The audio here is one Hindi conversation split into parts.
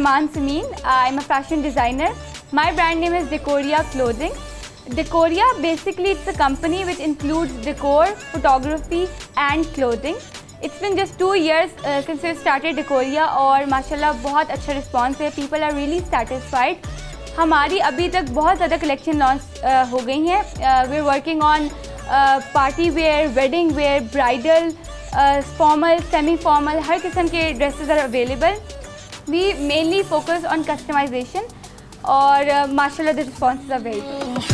Iman Samin. I'm a fashion designer. My brand name is Decoria Clothing. Decoria, basically it's a company which includes decor, photography and clothing. It's been just 2 years since we started Decoria और माशाल्लाह बहुत अच्छा रिस्पॉन्स है. People are really satisfied. हमारी अभी तक बहुत ज़्यादा कलेक्शन लॉन्च हो गई हैं. We're working on party wear, wedding wear, bridal, formal, semi-formal, हर किस्म के dresses are available. We mainly focus on customization और माशाल्लाह the responses are very good.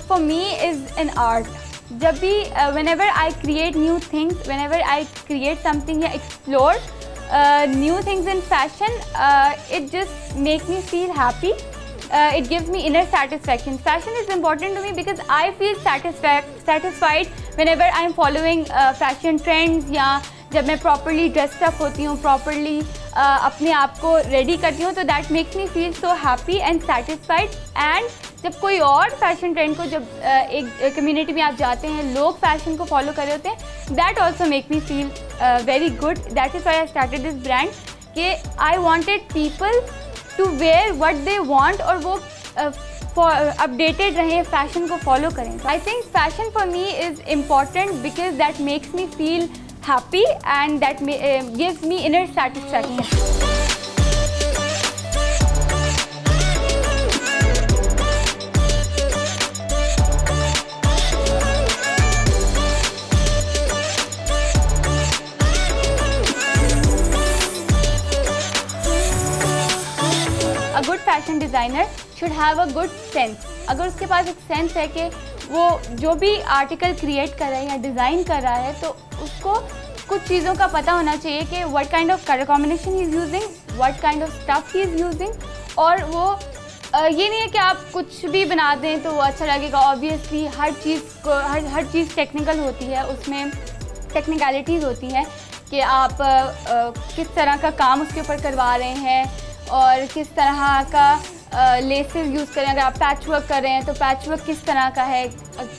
For me is an art. जब भी whenever I create new things, whenever I create something या explore new things in fashion, it just makes me feel happy. It gives me inner satisfaction. Fashion is important to me because I feel satisfied whenever I am following fashion trends या जब मैं properly dressed up होती हूँ, properly अपने आप को ready करती हूँ, तो that makes me feel so happy and satisfied. And जब कोई और फैशन ट्रेंड को जब एक कम्युनिटी में आप जाते हैं, लोग फैशन को फॉलो कर रहे होते हैं, that also make me feel very good. That is why I started this brand कि I wanted people to wear what they want और वो अपडेटेड रहें, फैशन को फॉलो करें. I think fashion for me is important because that makes me feel happy and that gives me inner satisfaction. A good fashion designer should have a good sense. अगर उसके पास एक सेंस है कि वो जो भी आर्टिकल क्रिएट कर रहा है या डिज़ाइन कर रहा है, तो उसको कुछ चीज़ों का पता होना चाहिए कि what kind of color combination he is using, what kind of stuff he is using. और वो ये नहीं है कि आप कुछ भी बना दें तो वो अच्छा लगेगा. ऑब्वियसली हर चीज़ टेक्निकल होती है, उसमें टेक्निकलिटीज़ होती हैं कि आप किस तरह का काम उसके ऊपर करवा रहे हैं और किस तरह का लेसेस यूज़ करें. अगर आप पैच वर्क कर रहे हैं तो पैच वर्क किस तरह का है,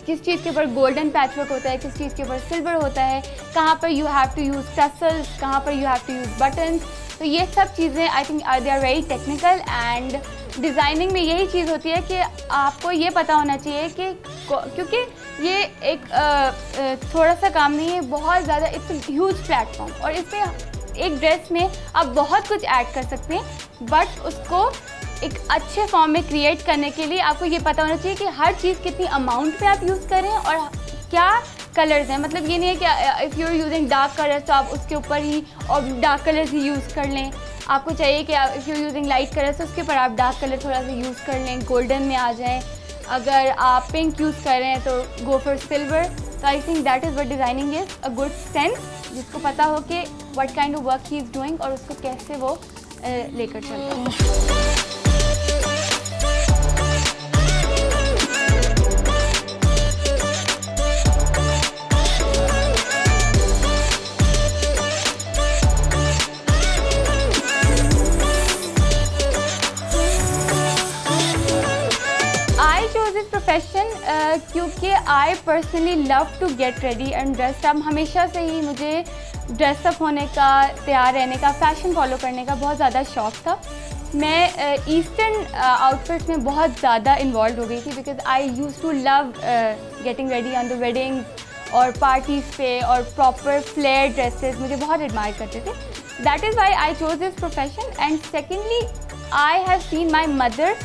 किस चीज़ के ऊपर गोल्डन पैच वर्क होता है, किस चीज़ के ऊपर सिल्वर होता है, कहाँ पर you have to use tassels, कहाँ पर you have to use buttons. तो ये सब चीज़ें I think they are very technical. And designing में यही चीज़ होती है कि आपको ये पता होना चाहिए कि क्योंकि ये एक थोड़ा सा काम नहीं है, बहुत ज़्यादा इट्स ह्यूज प्लेटफॉर्म और इसमें एक ड्रेस में आप बहुत कुछ ऐड कर सकते हैं, बट उसको एक अच्छे फॉर्म में क्रिएट करने के लिए आपको ये पता होना चाहिए कि हर चीज़ कितनी अमाउंट पे आप यूज़ करें और क्या कलर्स हैं. मतलब ये नहीं है कि if you are using dark colours तो आप उसके ऊपर ही और डार्क कलर्स ही यूज़ कर लें. आपको चाहिए कि if you are using light colours तो उसके ऊपर आप डार्क कलर थोड़ा सा यूज़ कर लें, गोल्डन में आ जाएँ. अगर आप पिंक यूज़ कर रहे हैं तो गो फॉर सिल्वर. तो I think that is what designing is, a good sense, जिसको पता हो कि what kind of work he is doing और उसको कैसे वो लेकर चल रहा है. प्रोफेशन क्योंकि I personally love to get ready and dress up. हमेशा से ही मुझे ड्रेसअप होने का, तैयार रहने का, फ़ैशन फॉलो करने का बहुत ज़्यादा शौक़ था. मैं ईस्टर्न आउटफिट्स में बहुत ज़्यादा इन्वॉल्व हो गई थी because I use to love getting ready on the weddings और पार्टीज़ पे और प्रॉपर फ्लेयर ड्रेसेस मुझे बहुत एडमायर करते थे. That is why I chose this profession. And secondly I have seen my mother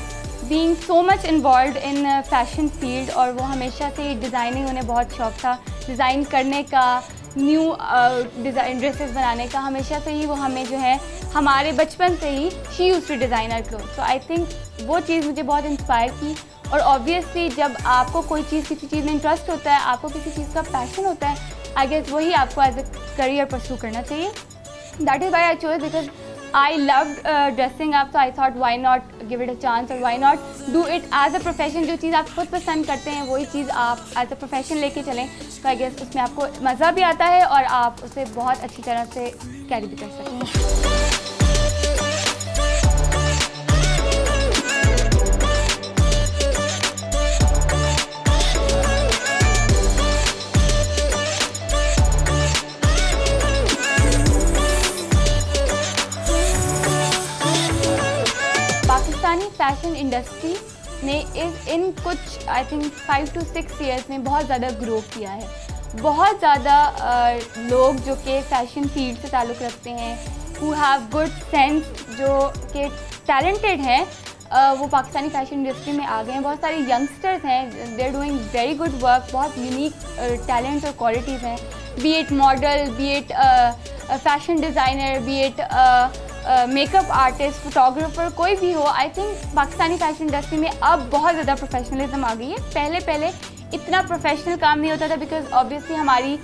being so much involve in fashion field और वो हमेशा से ही डिज़ाइनिंग, उन्हें बहुत शौक़ था डिज़ाइन करने का, न्यू डिज़ाइन ड्रेसेस बनाने का. हमेशा से ही वो हमें जो है हमारे बचपन से ही she use to design our cloth. तो आई थिंक वो चीज़ मुझे बहुत इंस्पायर की. और ऑब्वियसली जब आपको कोई चीज़, किसी चीज़ में इंटरेस्ट होता है, आपको किसी चीज़ का पैशन होता है, आई गेस वही आपको एज ए करियर परस्यू करना चाहिए. That is why I chose because I loved dressing up, so I thought why not give it a chance or why not do it as a profession. जो चीज़ आप खुद पसंद करते हैं वही चीज़ आप as a profession लेके चलें, तो I guess उसमें आपको मज़ा भी आता है और आप उसे बहुत अच्छी तरह से कैरी भी कर सकते हैं। पाकिस्तानी फ़ैशन इंडस्ट्री ने इन कुछ आई थिंक 5 to 6 ईयर्स में बहुत ज़्यादा ग्रो किया है। बहुत ज़्यादा लोग जो कि फ़ैशन फील्ड से ताल्लुक़ रखते हैं, हु हैव गुड सेंस, जो कि टैलेंटेड हैं, वो पाकिस्तानी फ़ैशन इंडस्ट्री में आ गए हैं। बहुत सारे यंगस्टर्स हैं, they are doing very good work, बहुत यूनिक टैलेंट्स और क्वालिटीज़ हैं, be it model, be it fashion designer, be it makeup artist, photographer, कोई भी हो। I think Pakistani fashion industry में अब बहुत ज़्यादा प्रोफेशनलिज्म आ गई है। पहले इतना प्रोफेशनल काम नहीं होता था, बिकॉज ऑब्वियसली हमारी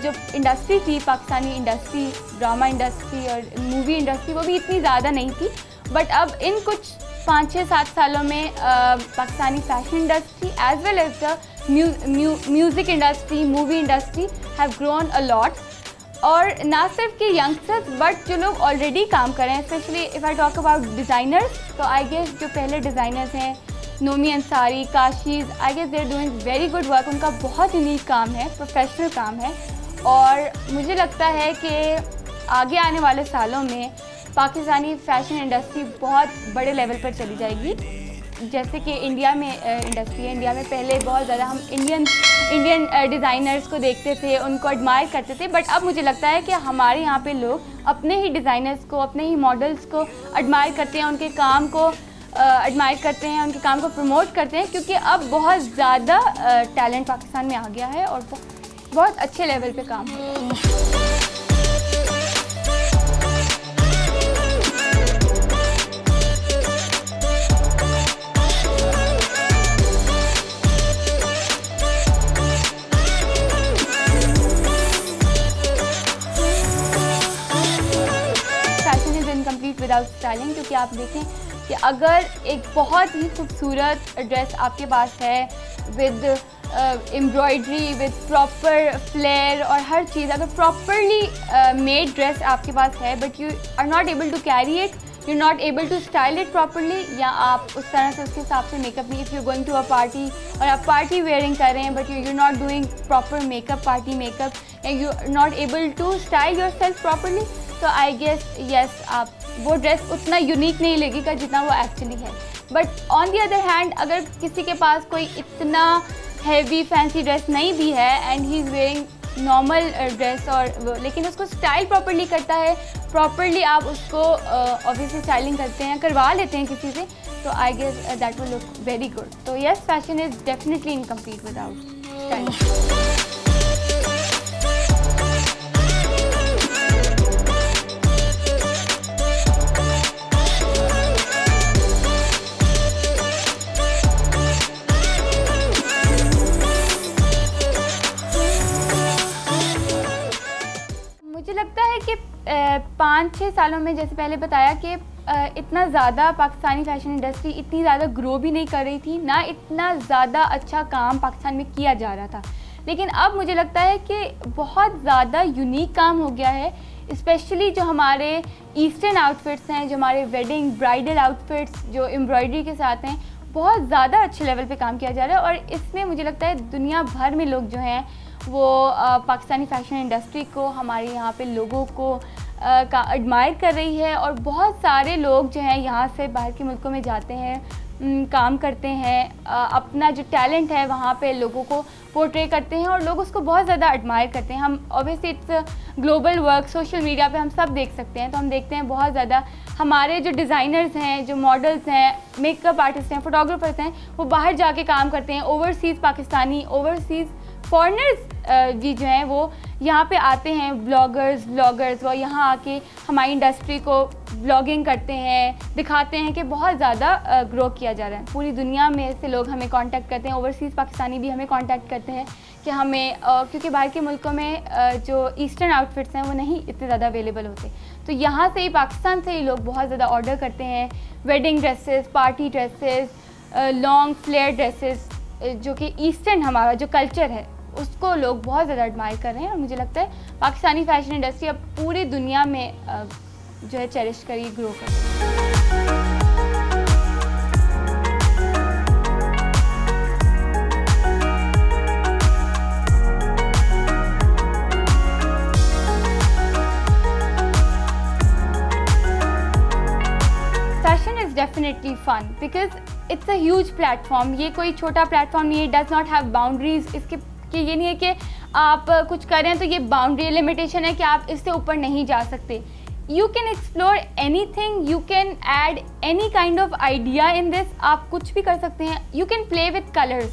जो इंडस्ट्री थी, पाकिस्तानी इंडस्ट्री, ड्रामा इंडस्ट्री और मूवी इंडस्ट्री, वो भी इतनी ज़्यादा नहीं थी। बट अब इन कुछ 5-6-7 सालों में Pakistani fashion industry as well as the music industry, movie industry have grown a lot. और ना सिर्फ कि यंगस्टर्स बट जो लोग ऑलरेडी काम कर रहे हैं, specially if I talk about designers, तो आई गेस जो पहले डिज़ाइनर्स हैं, Nomi Ansari, Kashee's, I guess they are doing very good work. उनका बहुत यूनिक काम है, प्रोफेशनल काम है, और मुझे लगता है कि आगे आने वाले सालों में पाकिस्तानी फ़ैशन इंडस्ट्री बहुत बड़े लेवल पर चली जाएगी। जैसे कि इंडिया में इंडस्ट्री है, इंडिया में पहले बहुत ज़्यादा हम इंडियन डिज़ाइनर्स को देखते थे, उनको एडमायर करते थे, बट अब मुझे लगता है कि हमारे यहाँ पे लोग अपने ही डिज़ाइनर्स को, अपने ही मॉडल्स को एडमायर करते हैं, उनके काम को एडमायर करते हैं, उनके काम को प्रमोट करते हैं, क्योंकि अब बहुत ज़्यादा टैलेंट पाकिस्तान में आ गया है और बहुत अच्छे लेवल पे काम हो रहा है। विदाउट स्टाइलिंग, क्योंकि आप देखें कि अगर एक बहुत ही खूबसूरत ड्रेस आपके पास है with embroidery, with proper flare और हर चीज़, अगर प्रॉपरली मेड ड्रेस आपके पास है but you are not able to carry it, you are not able to style it properly, या आप उस तरह से उसके हिसाब से मेकअप नहीं, if you going to a party और आप पार्टी वेयरिंग कर रहे हैं but you not doing proper makeup, party makeup, या you are not able to style your self properly, तो आई गेस यस आप वो ड्रेस उतना यूनिक नहीं लगेगा जितना वो एक्चुअली है। But on the other hand, अगर किसी के पास कोई इतना हैवी फैंसी ड्रेस नहीं भी है and he is wearing normal dress और लेकिन उसको स्टाइल प्रॉपरली करता है, प्रॉपरली आप उसको ऑब्वियसली स्टाइलिंग करते हैं, करवा लेते हैं किसी से, तो I guess that will look very good. तो yes, fashion is definitely incomplete without styling. मुझे लगता है कि 5-6 सालों में, जैसे पहले बताया कि इतना ज़्यादा पाकिस्तानी फ़ैशन इंडस्ट्री इतनी ज़्यादा ग्रो भी नहीं कर रही थी, ना इतना ज़्यादा अच्छा काम पाकिस्तान में किया जा रहा था, लेकिन अब मुझे लगता है कि बहुत ज़्यादा यूनिक काम हो गया है। स्पेशली जो हमारे ईस्टर्न आउटफिट्स हैं, जो हमारे वेडिंग ब्राइडल आउटफिट्स जो एम्ब्रॉयडरी के साथ हैं, बहुत ज़्यादा अच्छे लेवल पे काम किया जा रहा है, और इसमें मुझे लगता है दुनिया भर में लोग जो हैं वो पाकिस्तानी फ़ैशन इंडस्ट्री को, हमारे यहाँ पे लोगों को का एडमायर कर रही है, और बहुत सारे लोग जो हैं यहाँ से बाहर के मुल्कों में जाते हैं, काम करते हैं, अपना जो टैलेंट है वहाँ पे लोगों को पोर्ट्रे करते हैं और लोग उसको बहुत ज़्यादा एडमायर करते हैं। हम obviously it's global work, social media पे हम सब देख सकते हैं, तो हम देखते हैं बहुत ज़्यादा हमारे जो डिज़ाइनर्स हैं, जो मॉडल्स हैं, मेकअप आर्टिस्ट हैं, फोटोग्राफर्स हैं, वो बाहर जाके काम करते हैं। ओवरसीज़ पाकिस्तानी, ओवरसीज़ फॉरेनर्स भी जो हैं वो यहाँ पे आते हैं, ब्लॉगर्स वो यहाँ आके हमारी इंडस्ट्री को ब्लॉगिंग करते हैं, दिखाते हैं कि बहुत ज़्यादा ग्रो किया जा रहा है। पूरी दुनिया में से लोग हमें कांटेक्ट करते हैं, ओवरसीज़ पाकिस्तानी भी हमें कांटेक्ट करते हैं कि हमें क्योंकि बाहर के मुल्कों में जो ईस्टर्न आउटफिट्स हैं वो नहीं इतने ज़्यादा अवेलेबल होते, तो यहाँ से ही पाकिस्तान से ही लोग बहुत ज़्यादा ऑर्डर करते हैं। Wedding dresses, party dresses, long flare dresses, जो कि ईस्टर्न हमारा जो कल्चर है उसको लोग बहुत ज़्यादा एडमायर कर रहे हैं। और मुझे लगता है पाकिस्तानी फ़ैशन इंडस्ट्री अब पूरी दुनिया में जो है चेरिश करी, ग्रो कर रही है। Definitely fun because it's a huge platform. ये कोई छोटा प्लेटफॉर्म नहीं है, डज नॉट हैव बाउंड्रीज। इसके कि ये नहीं है कि आप कुछ करें तो ये बाउंड्री लिमिटेशन है कि आप इससे ऊपर नहीं जा सकते। You can explore any thing, you can add any kind of idea in this. आप कुछ भी कर सकते हैं। You can play with colours,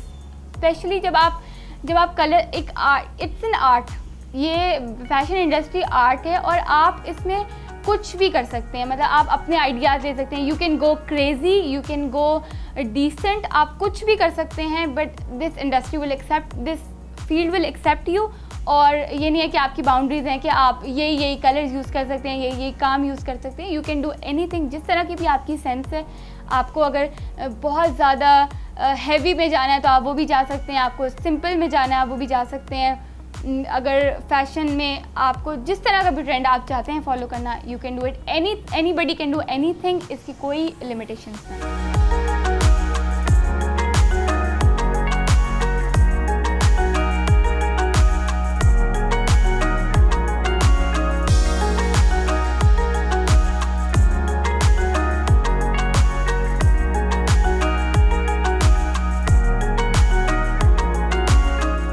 specially जब आप कलर एक आर्ट, इट्स एन आर्ट, ये फैशन इंडस्ट्री आर्ट है और आप इसमें कुछ भी कर सकते हैं। मतलब आप अपने आइडियाज़ ले सकते हैं। You can go crazy, you can go decent, आप कुछ भी कर सकते हैं। But this industry will accept, this field will accept you. और ये नहीं है कि आपकी बाउंड्रीज़ हैं कि आप यही कलर्स यूज़ कर सकते हैं, यही काम यूज़ कर सकते हैं। यू कैन डू एनीथिंग, जिस तरह की भी आपकी सेंस है। आपको अगर बहुत ज़्यादा हैवी में जाना है तो आप वो भी जा सकते हैं, आपको सिंपल में जाना है आप वो भी जा सकते हैं। अगर फैशन में आपको जिस तरह का भी ट्रेंड आप चाहते हैं फॉलो करना, you can do it. Anybody can do anything, इसकी कोई लिमिटेशंस नहीं।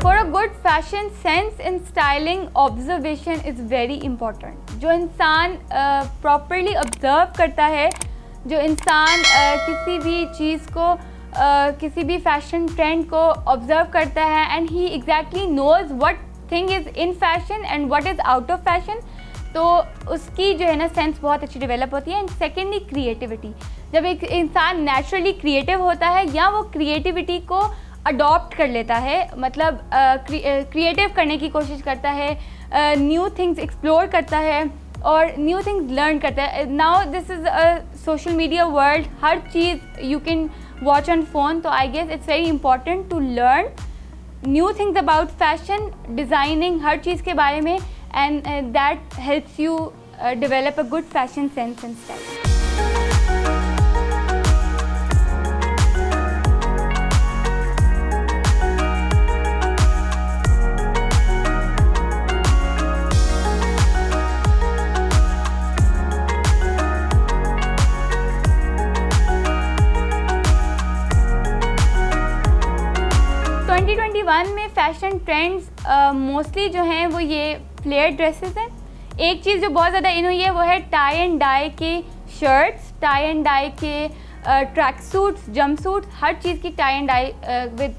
'For a good fashion sense in styling, observation is very important'। जो इंसान प्रॉपरली ऑब्ज़र्व करता है, जो इंसान किसी भी चीज़ को किसी भी फैशन ट्रेंड को ऑब्ज़र्व करता है and he exactly nose what thing is in fashion and what is out of fashion, तो उसकी जो है ना सेंस बहुत अच्छी डेवलप होती है। एंड सेकेंडली क्रिएटिविटी, जब एक इंसान नेचुरली क्रिएटिव होता है या वो क्रिएटिविटी को अडॉप्ट कर लेता है, मतलब क्रिएटिव करने की कोशिश करता है, न्यू थिंग्स एक्सप्लोर करता है और न्यू थिंग्स लर्न करता है। Now this is a social media world, हर चीज़ you can watch on phone, तो I guess it's very important to learn new things about fashion, designing, हर चीज़ के बारे में, and that helps you develop a good fashion sense and style. 2021 में फ़ैशन ट्रेंड्स मोस्टली जो हैं वो ये फ्लेयर ड्रेसेस हैं। एक चीज़ जो बहुत ज़्यादा इन हुई है वो है टाई एंड डाई के शर्ट्स, टाई एंड डाई के ट्रैक सूट्स, जंप सूट्स, हर चीज़ की tie and dye with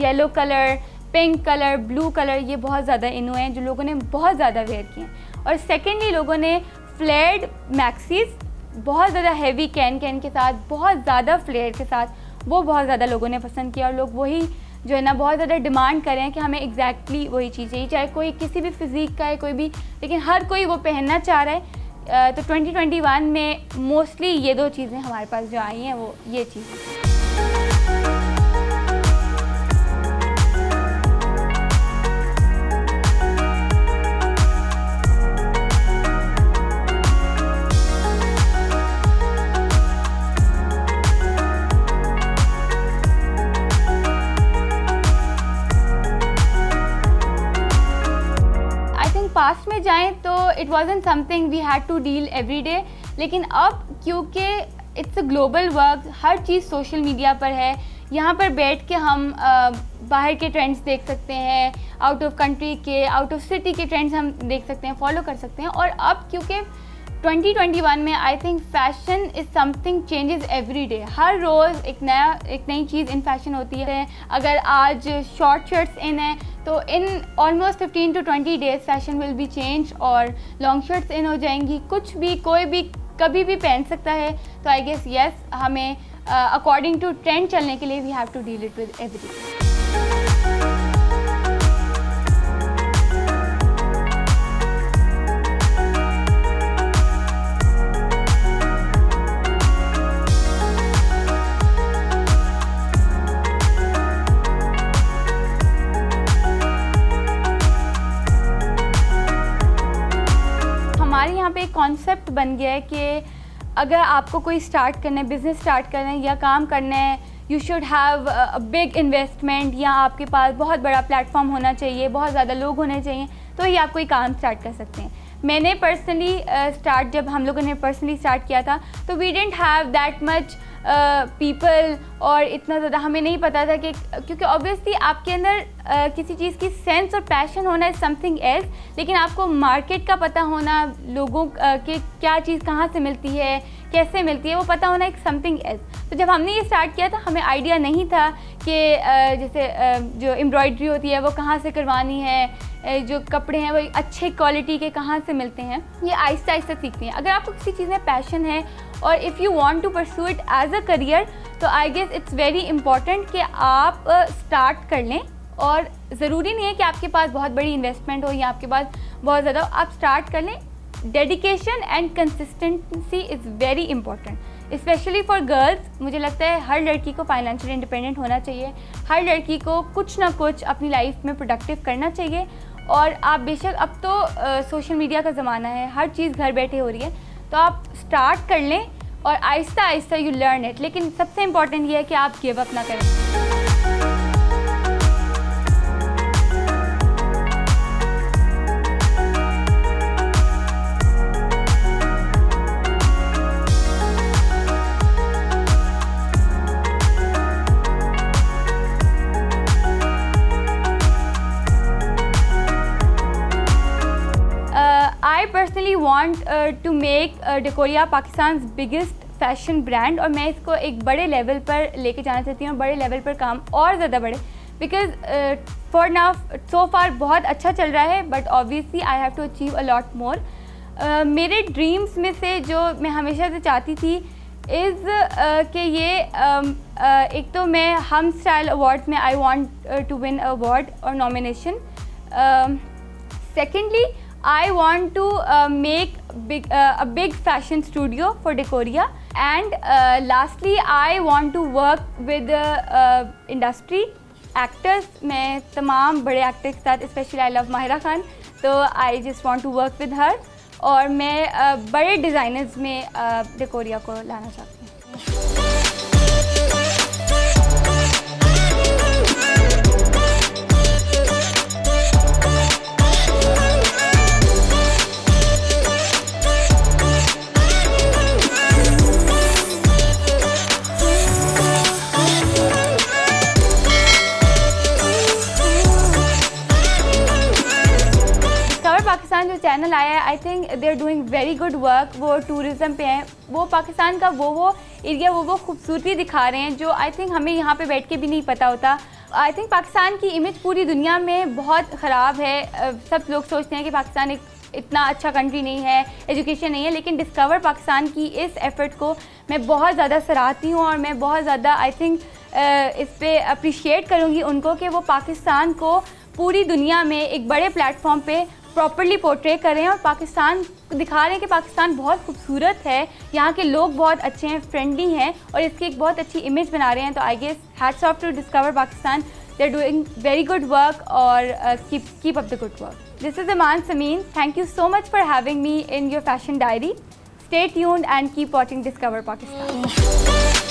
yellow colour, pink colour, blue colour, ये बहुत ज़्यादा इन हुए हैं जो लोगों ने बहुत ज़्यादा वेयर किए हैं। और सेकेंडली लोगों ने फ्लेयर्ड मैक्सीज, बहुत ज़्यादा हैवी कैन के साथ, बहुत ज़्यादा फ्लेयर के साथ, वो बहुत ज़्यादा लोगों ने पसंद किया और लोग वही जो है ना बहुत ज़्यादा डिमांड कर रहे हैं कि हमें एग्जैक्टली वही चीज़ चाहिए, चाहे कोई किसी भी फिज़ीक का है कोई भी, लेकिन हर कोई वो पहनना चाह रहा है। तो 2021 में मोस्टली ये दो चीज़ें हमारे पास जो आई हैं वो ये चीज़ें। पास्ट में जाएं तो it wasn't something we had to deal every day, लेकिन अब क्योंकि इट्स अ ग्लोबल वर्क, हर चीज़ सोशल मीडिया पर है, यहाँ पर बैठ के हम बाहर के ट्रेंड्स देख सकते हैं, आउट ऑफ कंट्री के, आउट ऑफ सिटी के ट्रेंड्स हम देख सकते हैं, फॉलो कर सकते हैं। और अब क्योंकि 2021 में I think fashion is something changes every day, हर रोज़ एक नई चीज़ इन फैशन होती है। अगर आज शॉर्ट शर्ट्स इन है तो in almost 15 to 20 days fashion will be change और लॉन्ग शर्ट्स इन हो जाएंगी। कुछ भी कोई भी कभी भी पहन सकता है। तो आई गेस यस, हमें अकॉर्डिंग टू ट्रेंड चलने के लिए we have to deal it with everything. हमारे यहाँ पे एक कॉन्सेप्ट बन गया है कि अगर आपको कोई स्टार्ट करना है, बिज़नेस स्टार्ट करना है या काम करना है, you should have a big investment, या आपके पास बहुत बड़ा प्लेटफॉर्म होना चाहिए, बहुत ज़्यादा लोग होने चाहिए, तो ही आप कोई काम स्टार्ट कर सकते हैं। मैंने पर्सनली जब हम लोगों ने पर्सनली स्टार्ट किया था तो we didn't have that much people, और इतना ज़्यादा हमें नहीं पता था कि, क्योंकि ऑब्वियसली आपके अंदर किसी चीज़ की सेंस और पैशन होना इज़ समथिंग एल्स, लेकिन आपको मार्केट का पता होना, लोगों के क्या चीज़ कहाँ से मिलती है, कैसे मिलती है, वो पता होना एक समथिंग एल्स। तो जब हमने ये स्टार्ट किया था हमें आइडिया नहीं था कि जैसे जो एम्ब्रॉयडरी होती है वो कहाँ से करवानी है, जो कपड़े हैं वो अच्छे क्वालिटी के कहाँ से मिलते हैं, ये आहिस्ता आहिस्ता सीखते हैं। अगर आपको किसी चीज़ में पैशन है और if you want to pursue it as a career, तो I guess it's very important कि आप स्टार्ट कर लें। और ज़रूरी नहीं है कि आपके पास बहुत बड़ी इन्वेस्टमेंट हो या आपके पास बहुत ज़्यादा, आप स्टार्ट कर लें। Dedication and consistency is very important, specially for girls. मुझे लगता है हर लड़की को फाइनेंशियल इंडिपेंडेंट होना चाहिए, हर लड़की को कुछ ना कुछ अपनी लाइफ में प्रोडक्टिव करना चाहिए। और आप बेशक, अब तो सोशल मीडिया का ज़माना है, हर चीज़ घर बैठे हो रही है, तो आप स्टार्ट कर लें और Aahista Aahista you learn it. लेकिन सबसे इम्पॉर्टेंट ये है कि आप गिव अप ना करें। I personally want to make Decoria Pakistan's biggest fashion brand, और मैं इसको एक बड़े लेवल पर लेके जाना चाहती हूँ, बड़े लेवल पर काम और ज़्यादा बड़े, because for now so far बहुत अच्छा चल रहा है, but obviously I have to achieve a lot more. मेरे ड्रीम्स में से जो मैं हमेशा से चाहती थी इज़ कि ये एक तो मैं हम स्टाइल अवार्ड्स में I want to win award और nomination. Secondly, I want to make a big fashion studio for Decoria, and lastly I want to work with industry actors. मैं तमाम बड़े एक्टर्स के साथ, specially I love Mahira Khan, तो I just want to work with her, और मैं बड़े डिज़ाइनर्स में डेकोरिया को लाना चाहती हूँ। पाकिस्तान जो चैनल आया है, I think they are doing very good work. वो टूरिज़्म पे हैं, वो पाकिस्तान का वो एरिया, वो खूबसूरती दिखा रहे हैं जो आई थिंक हमें यहाँ पे बैठ के भी नहीं पता होता। आई थिंक पाकिस्तान की इमेज पूरी दुनिया में बहुत ख़राब है। सब लोग सोचते हैं कि पाकिस्तान एक इतना अच्छा कंट्री नहीं है, एजुकेशन नहीं है, लेकिन डिस्कवर पाकिस्तान की इस एफ़र्ट को मैं बहुत ज़्यादा सराहती हूँ, और मैं बहुत ज़्यादा आई थिंक इस पर अप्रिशिएट करूँगी उनको कि वो पाकिस्तान को पूरी दुनिया में एक बड़े प्लेटफॉर्म पे प्रॉपर्ली पोर्ट्रे कर रहे हैं और पाकिस्तान दिखा रहे हैं कि पाकिस्तान बहुत खूबसूरत है, यहाँ के लोग बहुत अच्छे हैं, फ्रेंडली हैं, और इसकी एक बहुत अच्छी इमेज बना रहे हैं। तो I guess hats off to discover Pakistan, they are doing very good work, और keep up the good work. This is Iman Sameen, thank you so much for having me in your fashion diary. Stay tuned and keep watching discover Pakistan.